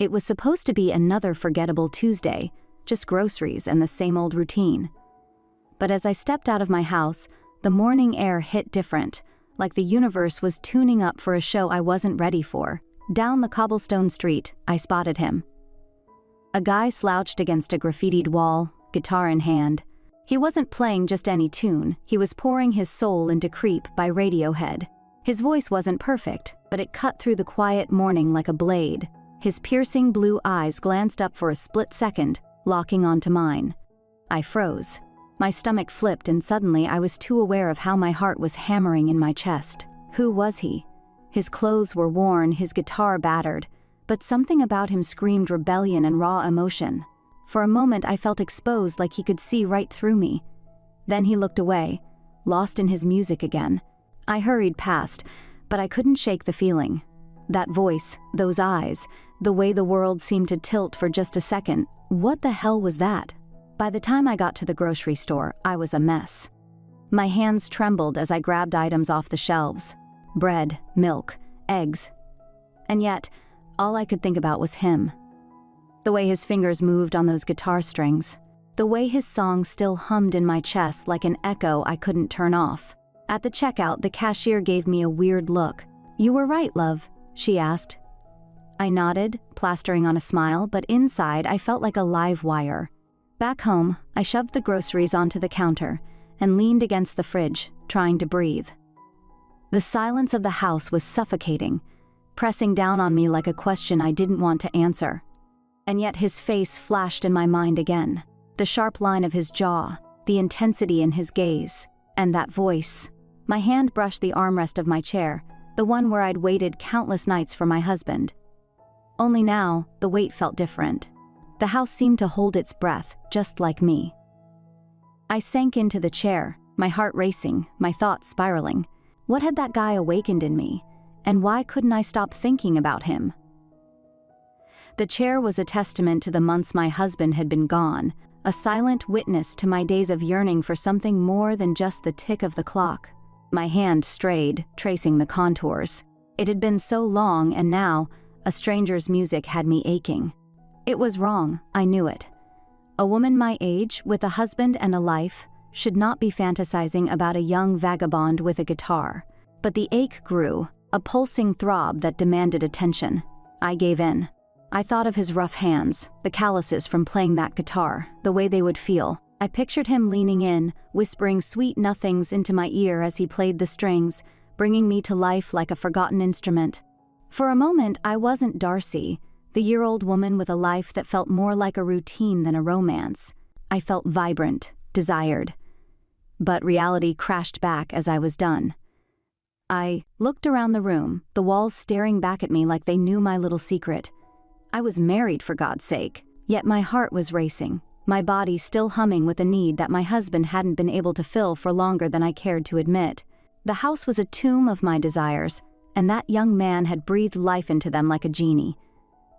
It was supposed to be another forgettable Tuesday, just groceries and the same old routine. But as I stepped out of my house, the morning air hit different, like the universe was tuning up for a show I wasn't ready for. Down the cobblestone street, I spotted him. A guy slouched against a graffitied wall, guitar in hand. He wasn't playing just any tune, he was pouring his soul into Creep by Radiohead. His voice wasn't perfect, but it cut through the quiet morning like a blade. His piercing blue eyes glanced up for a split second, locking onto mine. I froze. My stomach flipped and suddenly I was too aware of how my heart was hammering in my chest. Who was he? His clothes were worn, his guitar battered, but something about him screamed rebellion and raw emotion. For a moment I felt exposed, like he could see right through me. Then he looked away, lost in his music again. I hurried past, but I couldn't shake the feeling. That voice, those eyes, the way the world seemed to tilt for just a second. What the hell was that? By the time I got to the grocery store, I was a mess. My hands trembled as I grabbed items off the shelves. Bread, milk, eggs. And yet, all I could think about was him. The way his fingers moved on those guitar strings. The way his song still hummed in my chest like an echo I couldn't turn off. At the checkout, the cashier gave me a weird look. "You were right, love," she asked. I nodded, plastering on a smile, but inside I felt like a live wire. Back home, I shoved the groceries onto the counter and leaned against the fridge, trying to breathe. The silence of the house was suffocating, pressing down on me like a question I didn't want to answer. And yet his face flashed in my mind again. The sharp line of his jaw, the intensity in his gaze, and that voice. My hand brushed the armrest of my chair, the one where I'd waited countless nights for my husband. Only now, the weight felt different. The house seemed to hold its breath, just like me. I sank into the chair, my heart racing, my thoughts spiraling. What had that guy awakened in me? And why couldn't I stop thinking about him? The chair was a testament to the months my husband had been gone, a silent witness to my days of yearning for something more than just the tick of the clock. My hand strayed, tracing the contours. It had been so long, and now, a stranger's music had me aching. It was wrong, I knew it. A woman my age, with a husband and a life, should not be fantasizing about a young vagabond with a guitar. But the ache grew, a pulsing throb that demanded attention. I gave in. I thought of his rough hands, the calluses from playing that guitar, the way they would feel. I pictured him leaning in, whispering sweet nothings into my ear as he played the strings, bringing me to life like a forgotten instrument. For a moment, I wasn't Darcy, the year-old woman with a life that felt more like a routine than a romance. I felt vibrant, desired. But reality crashed back as I was done. I looked around the room, the walls staring back at me like they knew my little secret. I was married, for God's sake, yet my heart was racing, my body still humming with a need that my husband hadn't been able to fill for longer than I cared to admit. The house was a tomb of my desires, and that young man had breathed life into them like a genie.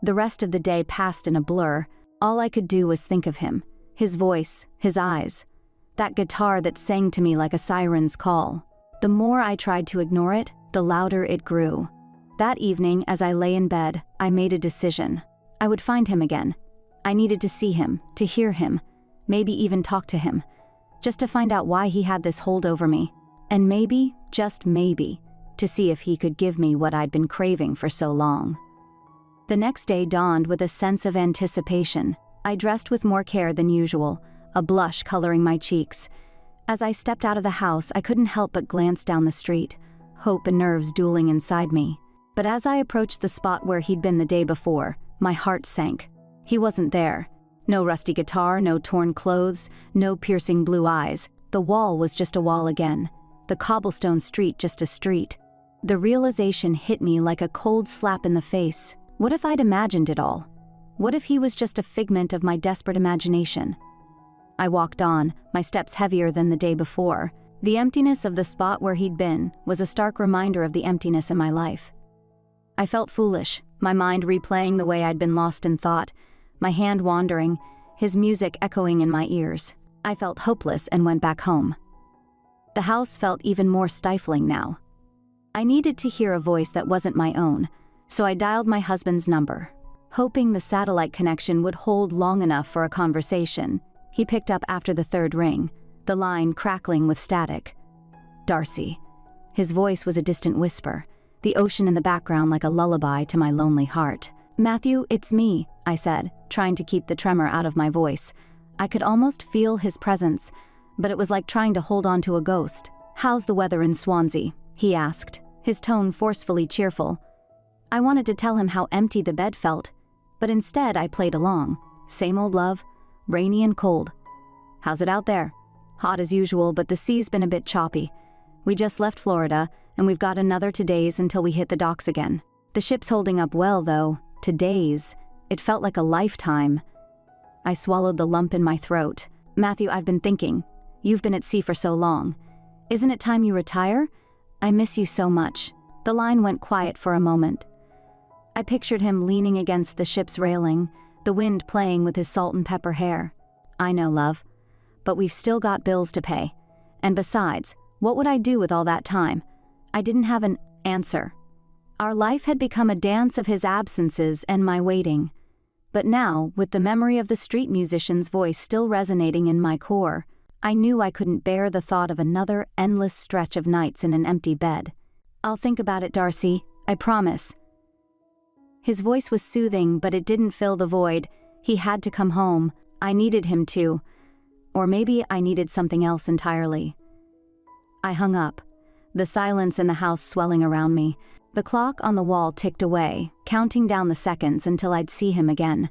The rest of the day passed in a blur. All I could do was think of him, his voice, his eyes, that guitar that sang to me like a siren's call. The more I tried to ignore it, the louder it grew. That evening, as I lay in bed, I made a decision. I would find him again. I needed to see him, to hear him, maybe even talk to him, just to find out why he had this hold over me. And maybe, just maybe, to see if he could give me what I'd been craving for so long. The next day dawned with a sense of anticipation. I dressed with more care than usual, a blush coloring my cheeks. As I stepped out of the house, I couldn't help but glance down the street, hope and nerves dueling inside me. But as I approached the spot where he'd been the day before, my heart sank. He wasn't there. No rusty guitar, no torn clothes, no piercing blue eyes. The wall was just a wall again. The cobblestone street just a street. The realization hit me like a cold slap in the face. What if I'd imagined it all? What if he was just a figment of my desperate imagination? I walked on, my steps heavier than the day before. The emptiness of the spot where he'd been was a stark reminder of the emptiness in my life. I felt foolish, my mind replaying the way I'd been lost in thought, my hand wandering, his music echoing in my ears. I felt hopeless and went back home. The house felt even more stifling now. I needed to hear a voice that wasn't my own, so I dialed my husband's number. hoping the satellite connection would hold long enough for a conversation. He picked up after the third ring, the line crackling with static. "Darcy." His voice was a distant whisper, the ocean in the background like a lullaby to my lonely heart. "Matthew, it's me," I said, trying to keep the tremor out of my voice. I could almost feel his presence, but it was like trying to hold on to a ghost. "How's the weather in Swansea?" he asked, his tone forcefully cheerful. I wanted to tell him how empty the bed felt, but instead I played along. "Same old, love. Rainy and cold." "How's it out there?" "Hot as usual, but the sea's been a bit choppy. We just left Florida, and we've got another 2 days until we hit the docks again. The ship's holding up well, though. 2 days. It felt like a lifetime." I swallowed the lump in my throat. "Matthew, I've been thinking. You've been at sea for so long. Isn't it time you retire? I miss you so much." The line went quiet for a moment. I pictured him leaning against the ship's railing, the wind playing with his salt and pepper hair. "I know, love. But we've still got bills to pay. And besides, what would I do with all that time?" I didn't have an answer. Our life had become a dance of his absences and my waiting. But now, with the memory of the street musician's voice still resonating in my core, I knew I couldn't bear the thought of another endless stretch of nights in an empty bed. "I'll think about it, Darcy. I promise." His voice was soothing, but it didn't fill the void. He had to come home. I needed him to. Or maybe I needed something else entirely. I hung up, the silence in the house swelling around me. The clock on the wall ticked away, counting down the seconds until I'd see him again.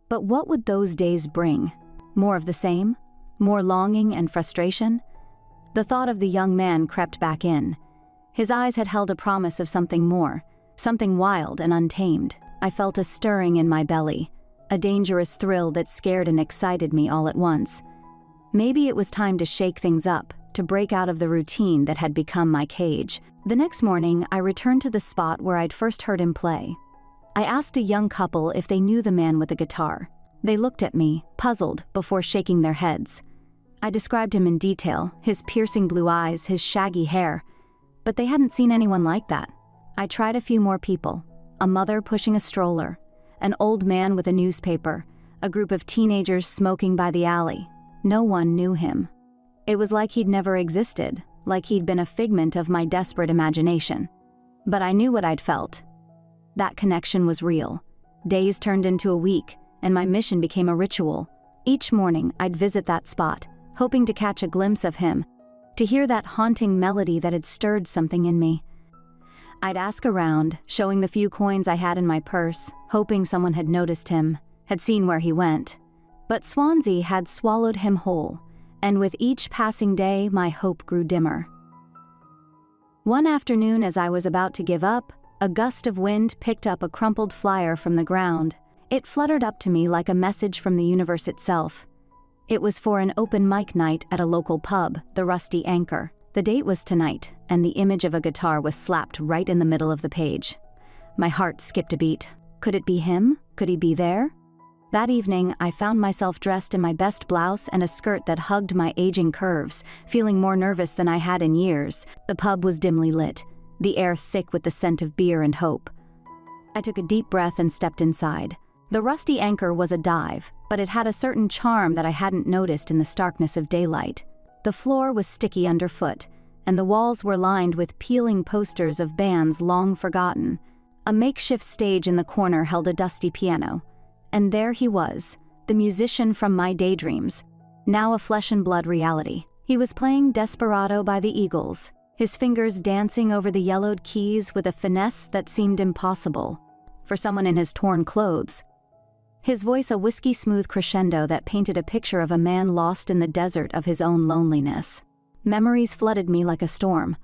But what would those days bring? More of the same? More longing and frustration? The thought of the young man crept back in. His eyes had held a promise of something more, something wild and untamed. I felt a stirring in my belly, a dangerous thrill that scared and excited me all at once. Maybe it was time to shake things up, to break out of the routine that had become my cage. The next morning, I returned to the spot where I'd first heard him play. I asked a young couple if they knew the man with the guitar. They looked at me, puzzled, before shaking their heads. I described him in detail, his piercing blue eyes, his shaggy hair, but they hadn't seen anyone like that. I tried a few more people, a mother pushing a stroller, an old man with a newspaper, a group of teenagers smoking by the alley. No one knew him. It was like he'd never existed, like he'd been a figment of my desperate imagination. But I knew what I'd felt. That connection was real. Days turned into a week, and my mission became a ritual. Each morning, I'd visit that spot, hoping to catch a glimpse of him, to hear that haunting melody that had stirred something in me. I'd ask around, showing the few coins I had in my purse, hoping someone had noticed him, had seen where he went. But Swansea had swallowed him whole, and with each passing day, my hope grew dimmer. One afternoon, as I was about to give up, a gust of wind picked up a crumpled flyer from the ground. It fluttered up to me like a message from the universe itself. It was for an open mic night at a local pub, the Rusty Anchor. The date was tonight, and the image of a guitar was slapped right in the middle of the page. My heart skipped a beat. Could it be him? Could he be there? That evening, I found myself dressed in my best blouse and a skirt that hugged my aging curves, feeling more nervous than I had in years. The pub was dimly lit, the air thick with the scent of beer and hope. I took a deep breath and stepped inside. The Rusty Anchor was a dive, but it had a certain charm that I hadn't noticed in the starkness of daylight. The floor was sticky underfoot, and the walls were lined with peeling posters of bands long forgotten. A makeshift stage in the corner held a dusty piano. And there he was, the musician from my daydreams, now a flesh-and-blood reality. He was playing Desperado by the Eagles, his fingers dancing over the yellowed keys with a finesse that seemed impossible for someone in his torn clothes. His voice a whiskey-smooth crescendo that painted a picture of a man lost in the desert of his own loneliness. Memories flooded me like a storm.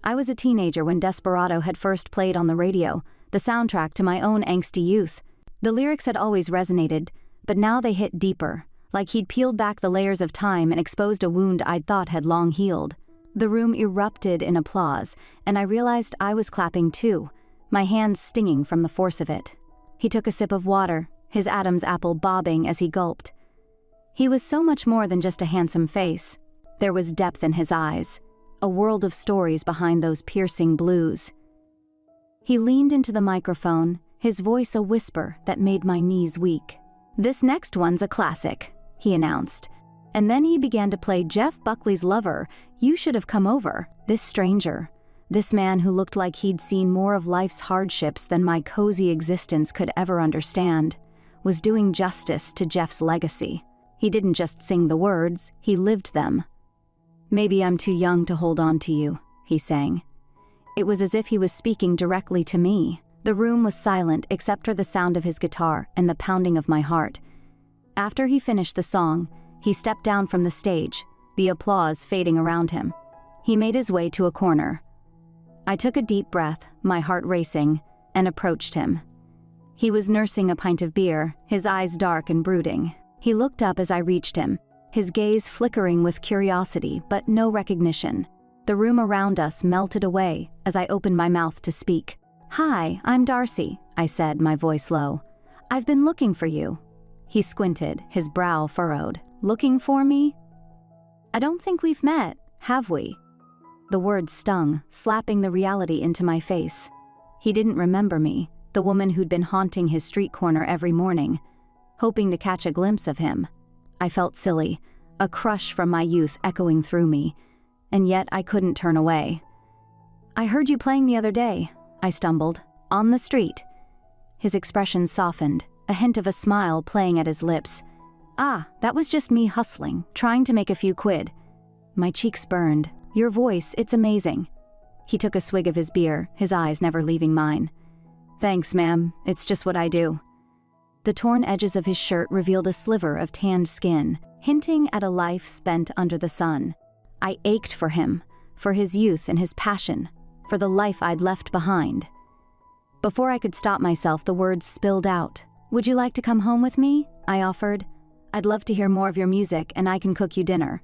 I was a teenager when Desperado had first played on the radio, the soundtrack to my own angsty youth. The lyrics had always resonated, but now they hit deeper, like he'd peeled back the layers of time and exposed a wound I'd thought had long healed. The room erupted in applause, and I realized I was clapping too, my hands stinging from the force of it. He took a sip of water, his Adam's apple bobbing as he gulped. He was so much more than just a handsome face. There was depth in his eyes, a world of stories behind those piercing blues. He leaned into the microphone, his voice a whisper that made my knees weak. "This next one's a classic," he announced. And then he began to play Jeff Buckley's Lover, You Should Have Come Over. This stranger, this man who looked like he'd seen more of life's hardships than my cozy existence could ever understand, was doing justice to Jeff's legacy. He didn't just sing the words, he lived them. "Maybe I'm too young to hold on to you," he sang. It was as if he was speaking directly to me. The room was silent except for the sound of his guitar and the pounding of my heart. After he finished the song, he stepped down from the stage, the applause fading around him. He made his way to a corner. I took a deep breath, my heart racing, and approached him. He was nursing a pint of beer, his eyes dark and brooding. He looked up as I reached him, his gaze flickering with curiosity but no recognition. The room around us melted away as I opened my mouth to speak. "Hi, I'm Darcy," I said, my voice low. "I've been looking for you." He squinted, his brow furrowed. "Looking for me? I don't think we've met, have we?" The words stung, slapping the reality into my face. He didn't remember me, the woman who'd been haunting his street corner every morning, hoping to catch a glimpse of him. I felt silly, a crush from my youth echoing through me, and yet I couldn't turn away. "I heard you playing the other day," I stumbled. "On the street." His expression softened, a hint of a smile playing at his lips. "Ah, that was just me hustling, trying to make a few quid." My cheeks burned. "Your voice, it's amazing." He took a swig of his beer, his eyes never leaving mine. "Thanks, ma'am. It's just what I do." The torn edges of his shirt revealed a sliver of tanned skin, hinting at a life spent under the sun. I ached for him, for his youth and his passion, for the life I'd left behind. Before I could stop myself, the words spilled out. "Would you like to come home with me?" I offered. "I'd love to hear more of your music, and I can cook you dinner."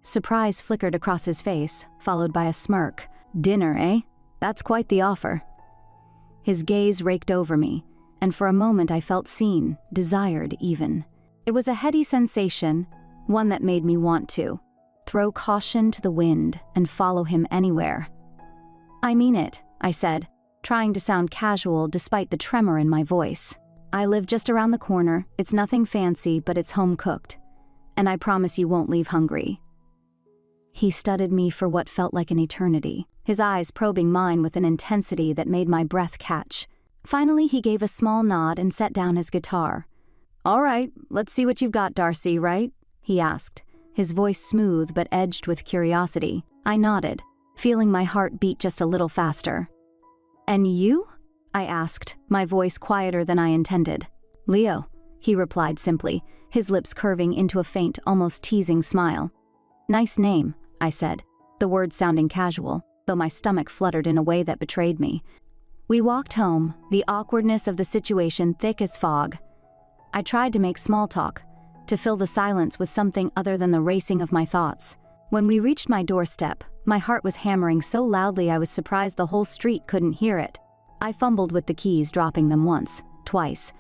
Surprise flickered across his face, followed by a smirk. "Dinner, eh? That's quite the offer." His gaze raked over me, and for a moment I felt seen, desired even. It was a heady sensation, one that made me want to throw caution to the wind and follow him anywhere. "I mean it," I said, trying to sound casual despite the tremor in my voice. "I live just around the corner, it's nothing fancy, but it's home-cooked. And I promise you won't leave hungry." He studied me for what felt like an eternity, his eyes probing mine with an intensity that made my breath catch. Finally, he gave a small nod and set down his guitar. "All right, let's see what you've got, Darcy, right?" he asked, his voice smooth but edged with curiosity. I nodded, feeling my heart beat just a little faster. "And you?" I asked, my voice quieter than I intended. "Leo," he replied simply, his lips curving into a faint, almost teasing smile. "Nice name," I said, the words sounding casual, though my stomach fluttered in a way that betrayed me. We walked home, the awkwardness of the situation thick as fog. I tried to make small talk, to fill the silence with something other than the racing of my thoughts. When we reached my doorstep, my heart was hammering so loudly I was surprised the whole street couldn't hear it. I fumbled with the keys, dropping them once, twice.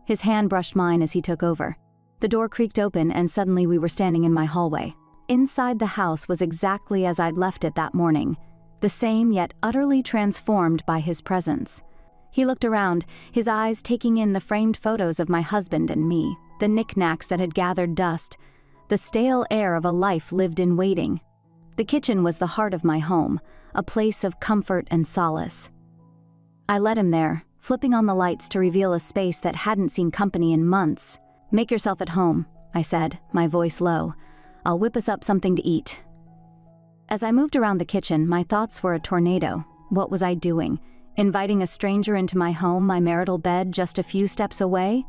His hand brushed mine as he took over. The door creaked open and suddenly we were standing in my hallway. Inside the house was exactly as I'd left it that morning, the same yet utterly transformed by his presence. He looked around, his eyes taking in the framed photos of my husband and me, the knickknacks that had gathered dust, the stale air of a life lived in waiting. The kitchen was the heart of my home, a place of comfort and solace. I led him there, flipping on the lights to reveal a space that hadn't seen company in months. "Make yourself at home," I said, my voice low. "I'll whip us up something to eat." As I moved around the kitchen, my thoughts were a tornado. What was I doing? Inviting a stranger into my home, my marital bed, just a few steps away?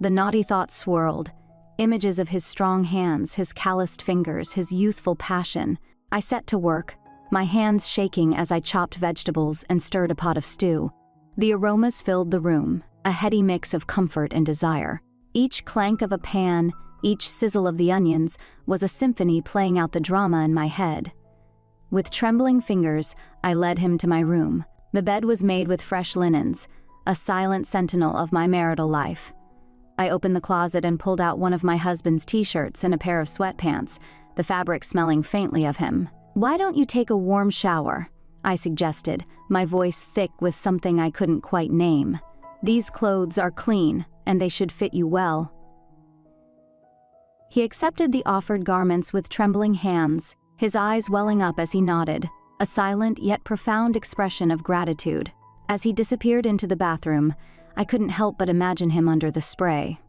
The naughty thoughts swirled. Images of his strong hands, his calloused fingers, his youthful passion. I set to work, my hands shaking as I chopped vegetables and stirred a pot of stew. The aromas filled the room, a heady mix of comfort and desire. Each clank of a pan, each sizzle of the onions, was a symphony playing out the drama in my head. With trembling fingers, I led him to my room. The bed was made with fresh linens, a silent sentinel of my marital life. I opened the closet and pulled out one of my husband's t-shirts and a pair of sweatpants, the fabric smelling faintly of him. "Why don't you take a warm shower?" I suggested, my voice thick with something I couldn't quite name. These clothes are clean, and they should fit you well." He accepted the offered garments with trembling hands, his eyes welling up as he nodded, a silent yet profound expression of gratitude. As he disappeared into the bathroom, I couldn't help but imagine him under the spray.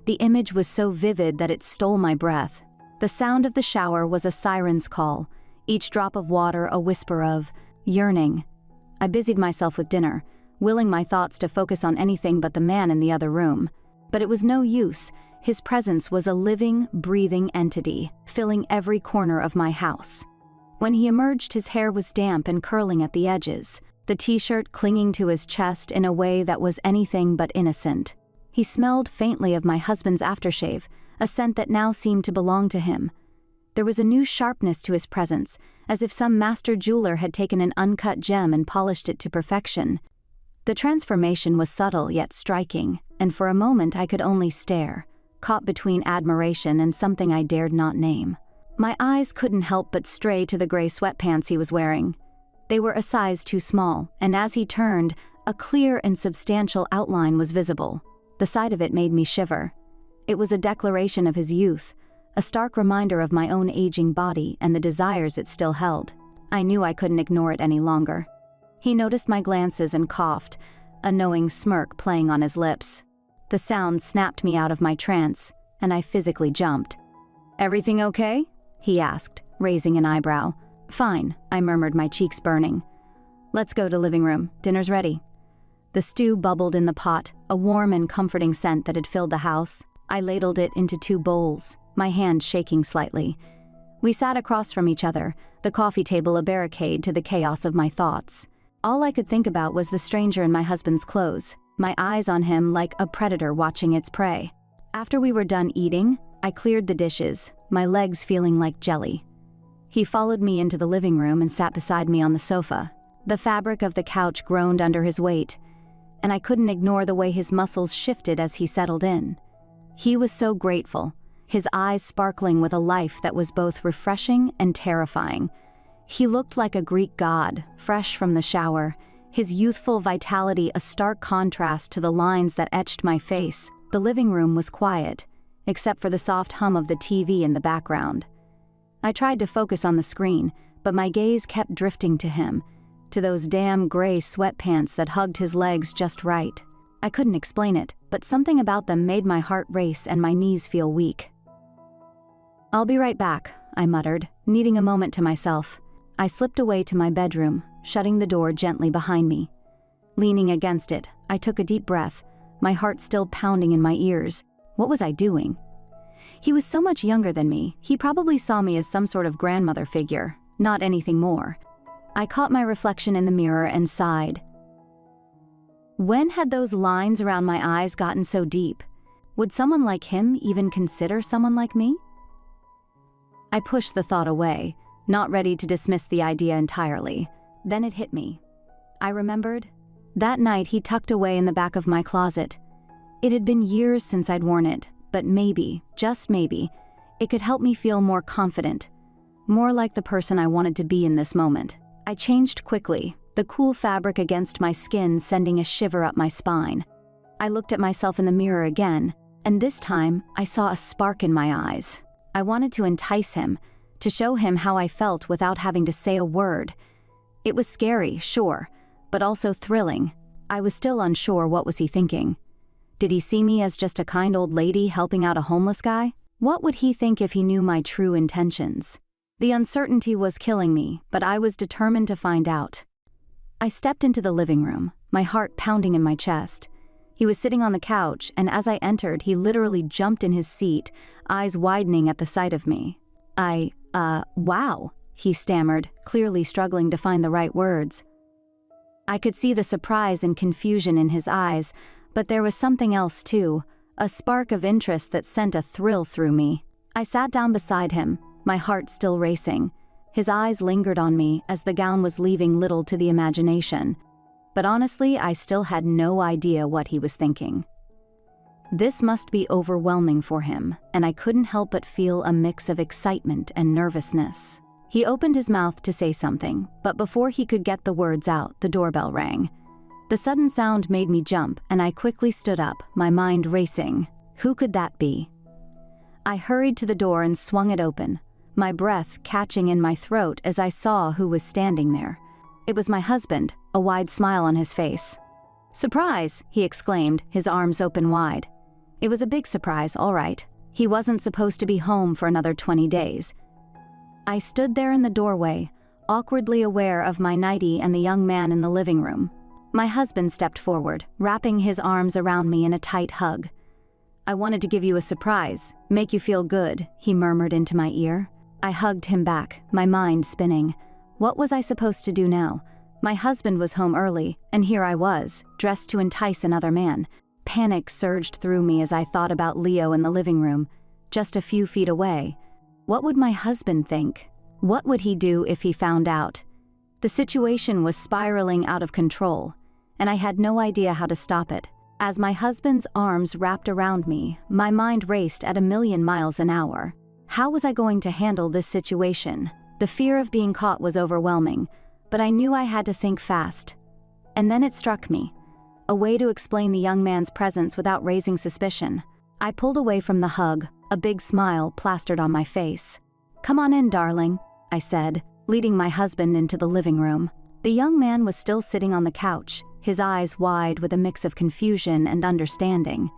The image was so vivid that it stole my breath. The sound of the shower was a siren's call, each drop of water a whisper of yearning. I busied myself with dinner, willing my thoughts to focus on anything but the man in the other room. But it was no use. His presence was a living, breathing entity, filling every corner of my house. When he emerged, his hair was damp and curling at the edges, the t-shirt clinging to his chest in a way that was anything but innocent. He smelled faintly of my husband's aftershave, a scent that now seemed to belong to him. There was a new sharpness to his presence, as if some master jeweler had taken an uncut gem and polished it to perfection. The transformation was subtle yet striking, and for a moment I could only stare, caught between admiration and something I dared not name. My eyes couldn't help but stray to the gray sweatpants he was wearing. They were a size too small, and as he turned, a clear and substantial outline was visible. The sight of it made me shiver. It was a declaration of his youth, a stark reminder of my own aging body and the desires it still held. I knew I couldn't ignore it any longer. He noticed my glances and coughed, a knowing smirk playing on his lips. The sound snapped me out of my trance, and I physically jumped. "Everything okay?" he asked, raising an eyebrow. "Fine," I murmured, my cheeks burning. "Let's go to living room. Dinner's ready." The stew bubbled in the pot, a warm and comforting scent that had filled the house. I ladled it into 2 bowls, my hand shaking slightly. We sat across from each other, the coffee table a barricade to the chaos of my thoughts. All I could think about was the stranger in my husband's clothes, my eyes on him like a predator watching its prey. After we were done eating, I cleared the dishes, my legs feeling like jelly. He followed me into the living room and sat beside me on the sofa. The fabric of the couch groaned under his weight, and I couldn't ignore the way his muscles shifted as he settled in. He was so grateful, his eyes sparkling with a life that was both refreshing and terrifying. He looked like a Greek god, fresh from the shower, his youthful vitality a stark contrast to the lines that etched my face. The living room was quiet, except for the soft hum of the TV in the background. I tried to focus on the screen, but my gaze kept drifting to him, to those damn gray sweatpants that hugged his legs just right. I couldn't explain it, but something about them made my heart race and my knees feel weak. "I'll be right back," I muttered, needing a moment to myself. I slipped away to my bedroom, shutting the door gently behind me. Leaning against it, I took a deep breath, my heart still pounding in my ears. What was I doing? He was so much younger than me, he probably saw me as some sort of grandmother figure, not anything more. I caught my reflection in the mirror and sighed. When had those lines around my eyes gotten so deep? Would someone like him even consider someone like me? I pushed the thought away, not ready to dismiss the idea entirely. Then it hit me. I remembered. That night he tucked away in the back of my closet. It had been years since I'd worn it, but maybe, just maybe, it could help me feel more confident, more like the person I wanted to be in this moment. I changed quickly, the cool fabric against my skin sending a shiver up my spine. I looked at myself in the mirror again, and this time I saw a spark in my eyes. I wanted to entice him, to show him how I felt without having to say a word. It was scary, sure, but also thrilling. I was still unsure what was he thinking. Did he see me as just a kind old lady helping out a homeless guy? What would he think if he knew my true intentions? The uncertainty was killing me, but I was determined to find out. I stepped into the living room, my heart pounding in my chest. He was sitting on the couch, and as I entered, he literally jumped in his seat, eyes widening at the sight of me. Wow, he stammered, clearly struggling to find the right words. I could see the surprise and confusion in his eyes, but there was something else too, a spark of interest that sent a thrill through me. I sat down beside him, my heart still racing. His eyes lingered on me as the gown was leaving little to the imagination. But honestly, I still had no idea what he was thinking. This must be overwhelming for him, and I couldn't help but feel a mix of excitement and nervousness. He opened his mouth to say something, but before he could get the words out, the doorbell rang. The sudden sound made me jump, and I quickly stood up, my mind racing. Who could that be? I hurried to the door and swung it open, my breath catching in my throat as I saw who was standing there. It was my husband, a wide smile on his face. "Surprise!" he exclaimed, his arms open wide. It was a big surprise, all right. He wasn't supposed to be home for another 20 days. I stood there in the doorway, awkwardly aware of my nightie and the young man in the living room. My husband stepped forward, wrapping his arms around me in a tight hug. "I wanted to give you a surprise, make you feel good," he murmured into my ear. I hugged him back, my mind spinning. What was I supposed to do now? My husband was home early, and here I was, dressed to entice another man. Panic surged through me as I thought about Leo in the living room, just a few feet away. What would my husband think? What would he do if he found out? The situation was spiraling out of control, and I had no idea how to stop it. As my husband's arms wrapped around me, my mind raced at 1,000,000 miles an hour. How was I going to handle this situation? The fear of being caught was overwhelming, but I knew I had to think fast. And then it struck me, a way to explain the young man's presence without raising suspicion. I pulled away from the hug, a big smile plastered on my face. "Come on in, darling," I said, leading my husband into the living room. The young man was still sitting on the couch, his eyes wide with a mix of confusion and understanding.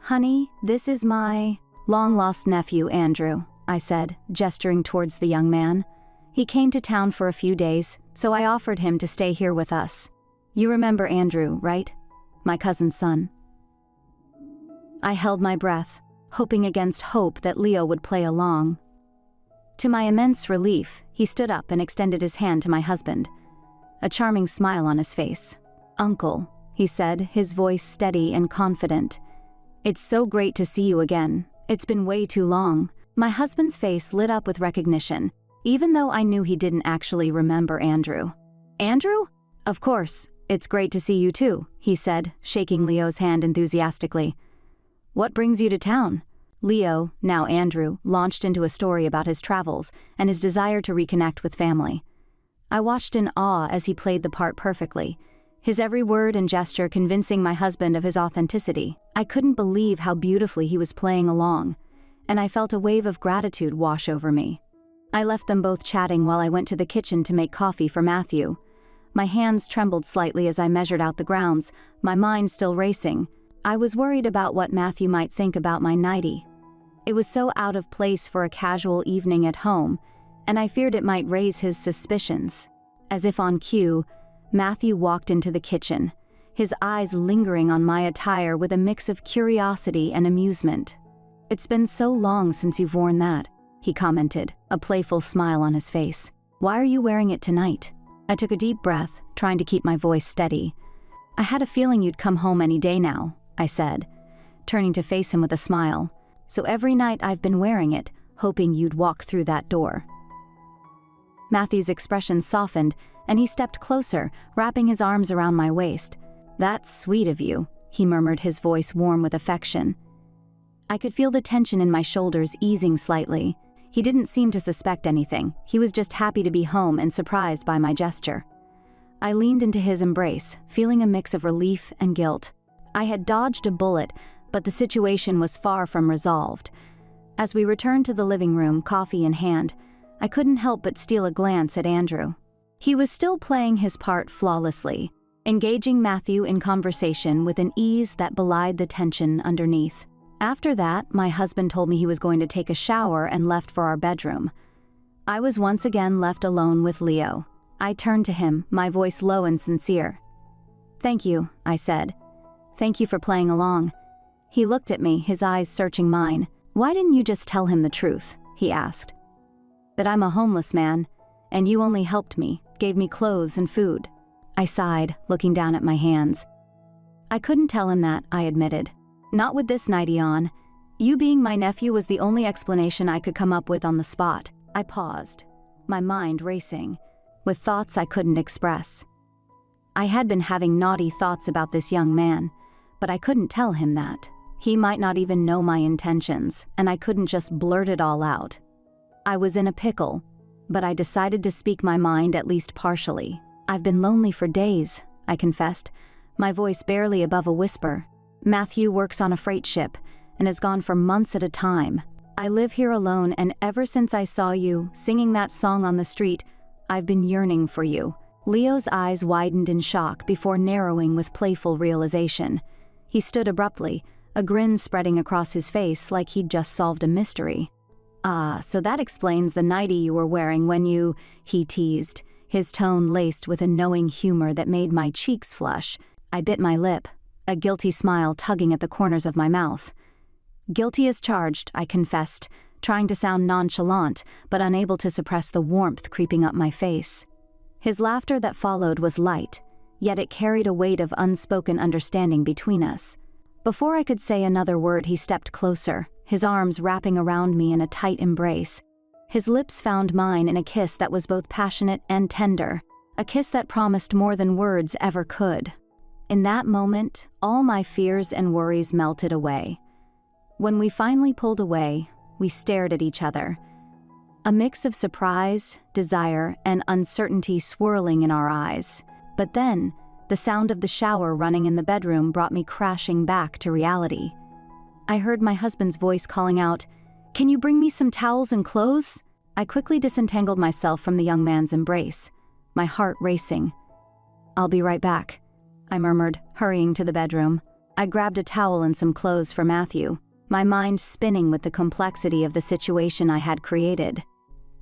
"Honey, this is my long-lost nephew, Andrew," I said, gesturing towards the young man. "He came to town for a few days, so I offered him to stay here with us. You remember Andrew, right? My cousin's son." I held my breath, hoping against hope that Leo would play along. To my immense relief, he stood up and extended his hand to my husband, a charming smile on his face. "Uncle," he said, his voice steady and confident. "It's so great to see you again. It's been way too long." My husband's face lit up with recognition, even though I knew he didn't actually remember Andrew. "Andrew? Of course, it's great to see you too," he said, shaking Leo's hand enthusiastically. "What brings you to town?" Leo, now Andrew, launched into a story about his travels and his desire to reconnect with family. I watched in awe as he played the part perfectly, his every word and gesture convincing my husband of his authenticity. I couldn't believe how beautifully he was playing along, and I felt a wave of gratitude wash over me. I left them both chatting while I went to the kitchen to make coffee for Matthew. My hands trembled slightly as I measured out the grounds, my mind still racing. I was worried about what Matthew might think about my nightie. It was so out of place for a casual evening at home, and I feared it might raise his suspicions. As if on cue, Matthew walked into the kitchen, his eyes lingering on my attire with a mix of curiosity and amusement. "It's been so long since you've worn that," he commented, a playful smile on his face. "Why are you wearing it tonight?" I took a deep breath, trying to keep my voice steady. "I had a feeling you'd come home any day now," I said, turning to face him with a smile. "So every night I've been wearing it, hoping you'd walk through that door." Matthew's expression softened, and he stepped closer, wrapping his arms around my waist. "That's sweet of you," he murmured, his voice warm with affection. I could feel the tension in my shoulders easing slightly. He didn't seem to suspect anything. He was just happy to be home and surprised by my gesture. I leaned into his embrace, feeling a mix of relief and guilt. I had dodged a bullet, but the situation was far from resolved. As we returned to the living room, coffee in hand, I couldn't help but steal a glance at Andrew. He was still playing his part flawlessly, engaging Matthew in conversation with an ease that belied the tension underneath. After that, my husband told me he was going to take a shower and left for our bedroom. I was once again left alone with Leo. I turned to him, my voice low and sincere. "Thank you," I said. "Thank you for playing along." He looked at me, his eyes searching mine. "Why didn't you just tell him the truth?" he asked. "That I'm a homeless man, and you only helped me, gave me clothes and food." I sighed, looking down at my hands. "I couldn't tell him that," I admitted. "Not with this nightie on. You being my nephew was the only explanation I could come up with on the spot." I paused, my mind racing, with thoughts I couldn't express. I had been having naughty thoughts about this young man, but I couldn't tell him that. He might not even know my intentions, and I couldn't just blurt it all out. I was in a pickle, but I decided to speak my mind at least partially. "I've been lonely for days," I confessed, my voice barely above a whisper. "Matthew works on a freight ship and has gone for months at a time. I live here alone, and ever since I saw you singing that song on the street, I've been yearning for you." Leo's eyes widened in shock before narrowing with playful realization. He stood abruptly, a grin spreading across his face like he'd just solved a mystery. "Ah, so that explains the nightie you were wearing when you," he teased, his tone laced with a knowing humor that made my cheeks flush. I bit my lip, a guilty smile tugging at the corners of my mouth. "Guilty as charged," I confessed, trying to sound nonchalant, but unable to suppress the warmth creeping up my face. His laughter that followed was light, yet it carried a weight of unspoken understanding between us. Before I could say another word, he stepped closer, his arms wrapping around me in a tight embrace. His lips found mine in a kiss that was both passionate and tender, a kiss that promised more than words ever could. In that moment, all my fears and worries melted away. When we finally pulled away, we stared at each other, a mix of surprise, desire, and uncertainty swirling in our eyes. But then, the sound of the shower running in the bedroom brought me crashing back to reality. I heard my husband's voice calling out, "Can you bring me some towels and clothes?" I quickly disentangled myself from the young man's embrace, my heart racing. "I'll be right back," I murmured, hurrying to the bedroom. I grabbed a towel and some clothes for Matthew, my mind spinning with the complexity of the situation I had created.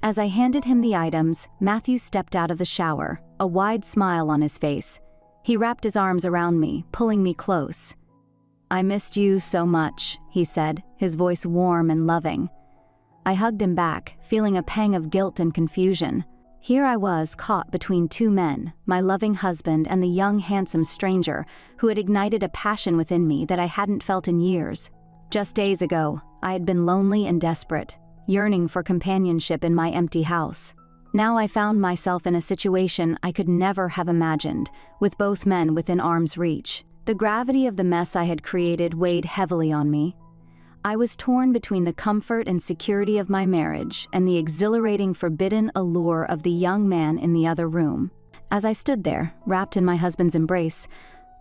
As I handed him the items, Matthew stepped out of the shower, a wide smile on his face. He wrapped his arms around me, pulling me close. "I missed you so much," he said, his voice warm and loving. I hugged him back, feeling a pang of guilt and confusion. Here I was, caught between two men, my loving husband and the young, handsome stranger who had ignited a passion within me that I hadn't felt in years. Just days ago, I had been lonely and desperate, yearning for companionship in my empty house. Now I found myself in a situation I could never have imagined, with both men within arm's reach. The gravity of the mess I had created weighed heavily on me. I was torn between the comfort and security of my marriage and the exhilarating, forbidden allure of the young man in the other room. As I stood there, wrapped in my husband's embrace,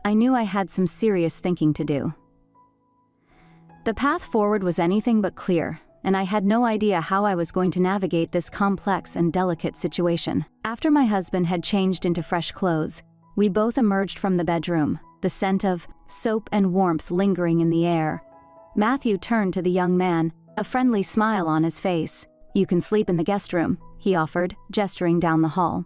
I knew I had some serious thinking to do. The path forward was anything but clear, and I had no idea how I was going to navigate this complex and delicate situation. After my husband had changed into fresh clothes, we both emerged from the bedroom, the scent of soap and warmth lingering in the air. Matthew turned to the young man, a friendly smile on his face. "You can sleep in the guest room," he offered, gesturing down the hall.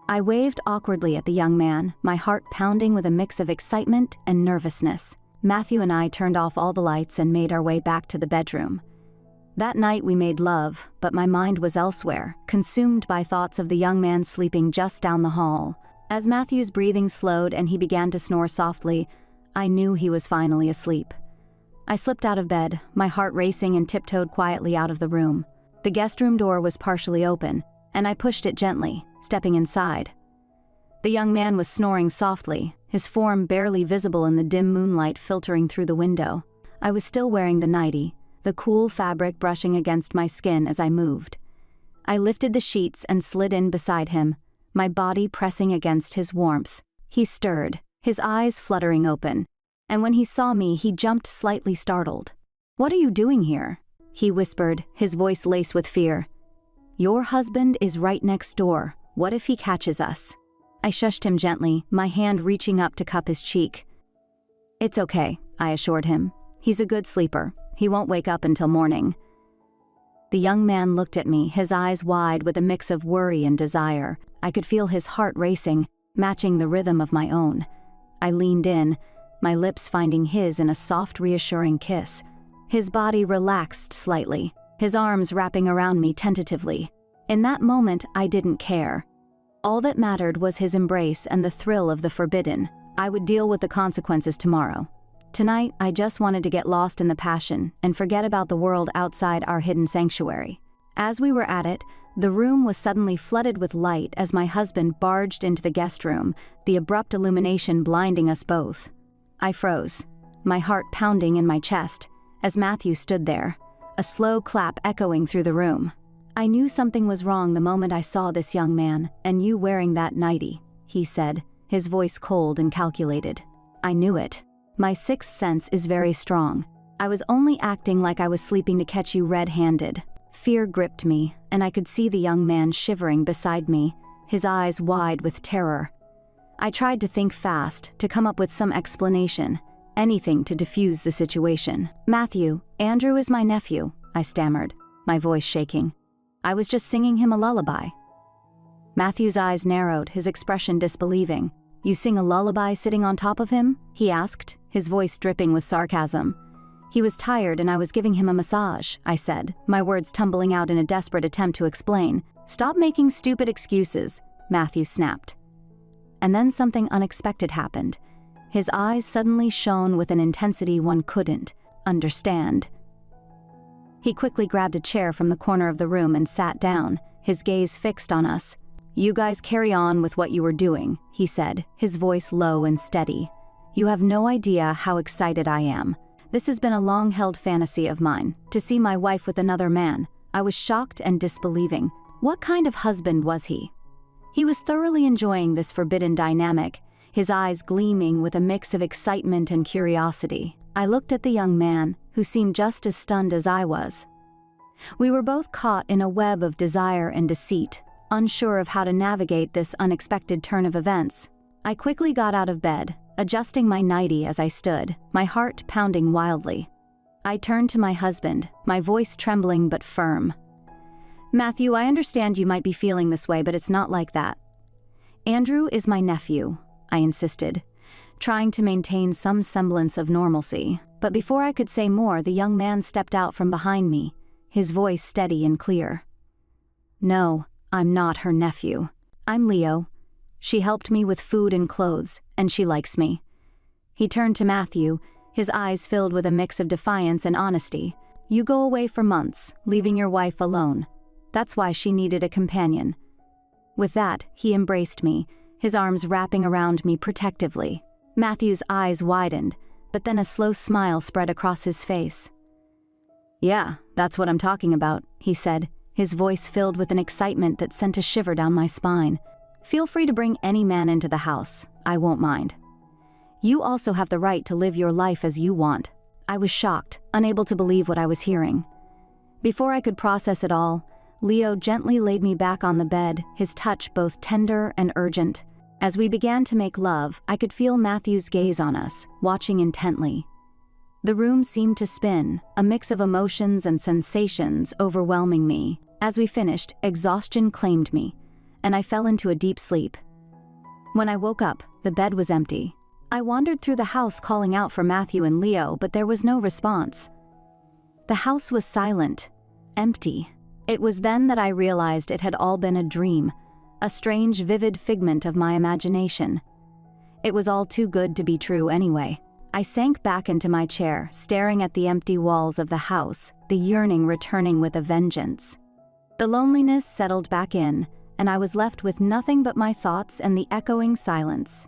I waved awkwardly at the young man, my heart pounding with a mix of excitement and nervousness. Matthew and I turned off all the lights and made our way back to the bedroom. That night we made love, but my mind was elsewhere, consumed by thoughts of the young man sleeping just down the hall. As Matthew's breathing slowed and he began to snore softly, I knew he was finally asleep. I slipped out of bed, my heart racing, and tiptoed quietly out of the room. The guest room door was partially open, and I pushed it gently, stepping inside. The young man was snoring softly, his form barely visible in the dim moonlight filtering through the window. I was still wearing the nightie, the cool fabric brushing against my skin as I moved. I lifted the sheets and slid in beside him, my body pressing against his warmth. He stirred, his eyes fluttering open, and when he saw me, he jumped slightly startled. "What are you doing here?" he whispered, his voice laced with fear. "Your husband is right next door. What if he catches us?" I shushed him gently, my hand reaching up to cup his cheek. "It's okay," I assured him. "He's a good sleeper. He won't wake up until morning." The young man looked at me, his eyes wide with a mix of worry and desire. I could feel his heart racing, matching the rhythm of my own. I leaned in, my lips finding his in a soft, reassuring kiss. His body relaxed slightly, his arms wrapping around me tentatively. In that moment, I didn't care. All that mattered was his embrace and the thrill of the forbidden. I would deal with the consequences tomorrow. Tonight, I just wanted to get lost in the passion and forget about the world outside our hidden sanctuary. As we were at it, the room was suddenly flooded with light as my husband barged into the guest room, the abrupt illumination blinding us both. I froze, my heart pounding in my chest, as Matthew stood there, a slow clap echoing through the room. "I knew something was wrong the moment I saw this young man, and you wearing that nightie," he said, his voice cold and calculated. I knew it. My sixth sense is very strong. I was only acting like I was sleeping to catch you red-handed. Fear gripped me, and I could see the young man shivering beside me, his eyes wide with terror. I tried to think fast, to come up with some explanation, anything to diffuse the situation. "Matthew, Andrew is my nephew," I stammered, my voice shaking. "I was just singing him a lullaby." Matthew's eyes narrowed, his expression disbelieving. "You sing a lullaby sitting on top of him?" he asked, his voice dripping with sarcasm. "He was tired and I was giving him a massage," I said, my words tumbling out in a desperate attempt to explain. "Stop making stupid excuses," Matthew snapped. And then something unexpected happened. His eyes suddenly shone with an intensity one couldn't understand. He quickly grabbed a chair from the corner of the room and sat down, his gaze fixed on us. "You guys carry on with what you were doing," he said, his voice low and steady. "You have no idea how excited I am. This has been a long-held fantasy of mine, to see my wife with another man." I was shocked and disbelieving. What kind of husband was he? He was thoroughly enjoying this forbidden dynamic, his eyes gleaming with a mix of excitement and curiosity. I looked at the young man, who seemed just as stunned as I was. We were both caught in a web of desire and deceit, unsure of how to navigate this unexpected turn of events. I quickly got out of bed, adjusting my nightie as I stood, my heart pounding wildly. I turned to my husband, my voice trembling but firm. "Matthew, I understand you might be feeling this way, but it's not like that. Andrew is my nephew," I insisted, trying to maintain some semblance of normalcy. But before I could say more, the young man stepped out from behind me, his voice steady and clear. "No, I'm not her nephew. I'm Leo. She helped me with food and clothes, and she likes me." He turned to Matthew, his eyes filled with a mix of defiance and honesty. "You go away for months, leaving your wife alone. That's why she needed a companion." With that, he embraced me, his arms wrapping around me protectively. Matthew's eyes widened, but then a slow smile spread across his face. "Yeah, that's what I'm talking about," he said, his voice filled with an excitement that sent a shiver down my spine. "Feel free to bring any man into the house. I won't mind. You also have the right to live your life as you want." I was shocked, unable to believe what I was hearing. Before I could process it all, Leo gently laid me back on the bed, his touch both tender and urgent. As we began to make love, I could feel Matthew's gaze on us, watching intently. The room seemed to spin, a mix of emotions and sensations overwhelming me. As we finished, exhaustion claimed me, and I fell into a deep sleep. When I woke up, the bed was empty. I wandered through the house calling out for Matthew and Leo, but there was no response. The house was silent, empty. It was then that I realized it had all been a dream, a strange, vivid figment of my imagination. It was all too good to be true anyway. I sank back into my chair, staring at the empty walls of the house, the yearning returning with a vengeance. The loneliness settled back in, and I was left with nothing but my thoughts and the echoing silence.